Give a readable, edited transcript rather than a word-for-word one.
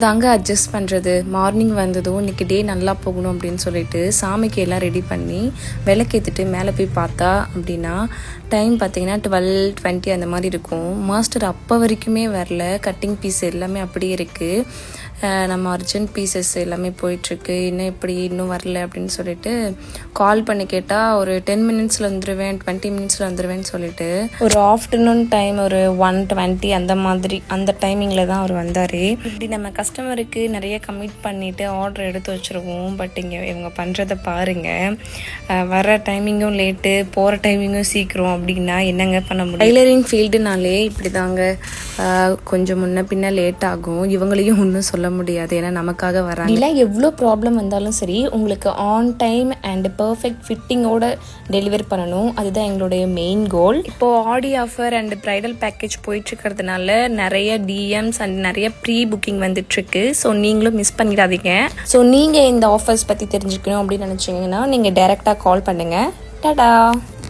தாங்க அட்ஜஸ்ட் பண்ணுறது. மார்னிங் வந்ததும் இன்றைக்கி டே நல்லா போகணும் அப்படின்னு சொல்லிட்டு சாமிக்கு எல்லாம் ரெடி பண்ணி விளக்கேற்றிட்டு மேலே போய் பார்த்தா அப்படின்னா டைம் பார்த்திங்கன்னா 12:20 அந்த மாதிரி இருக்கும். மாஸ்டர் அப்போ வரைக்குமே வரல. கட்டிங் பீஸ் எல்லாமே அப்படியே இருக்குது. நம்ம அர்ஜென்ட் பீசஸ் எல்லாமே போயிட்டுருக்கு. இன்னும் வரல அப்படின்னு சொல்லிட்டு கால் பண்ணி கேட்டால் ஒரு 10 மினிட்ஸில் வந்துடுவேன், 20 மினிட்ஸில் வந்துடுவேன்னு சொல்லிட்டு ஒரு ஆஃப்டர்நூன் டைம் ஒரு 1:20 அந்த டைமிங்கில் தான் அவர் வந்தார். இப்படி நம்ம கஸ்டமருக்கு நிறைய கமிட் பண்ணிவிட்டு ஆர்டர் எடுத்து வச்சுருவோம். பட் இங்கே இவங்க பண்ணுறதை பாருங்கள். வர டைமிங்கும் லேட்டு, போகிற டைமிங்கும் சீக்கிரம் அப்படின்னா என்னங்க பண்ண முடியும்? டைலரிங் ஃபீல்டுனாலே இப்படி தாங்க. கொஞ்சம் முன்ன பின்ன லேட் ஆகும். இவங்களையும் ஒன்றும் சொல்ல முடியாது, ஏன்னா நமக்காக வராங்க. இல்லை எவ்வளோ ப்ராப்ளம் வந்தாலும் சரி உங்களுக்கு ஆன் டைம் அண்ட் பர்ஃபெக்ட் ஃபிட்டிங்கோட டெலிவர் பண்ணணும். அதுதான் எங்களுடைய மெயின் கோல். இப்போது Aadi offer and bridal package போயிட்டுருக்கிறதுனால நிறைய டிஎம்ஸ் அண்ட் நிறைய ப்ரீ புக்கிங் வந்துட்டுருக்கு. ஸோ நீங்களும் மிஸ் பண்ணிடாதீங்க. ஸோ நீங்கள் இந்த ஆஃபர்ஸ் பற்றி தெரிஞ்சுக்கணும் அப்படின்னு நினச்சிங்கன்னா நீங்கள் டைரெக்டாக கால் பண்ணுங்கள். டாடா.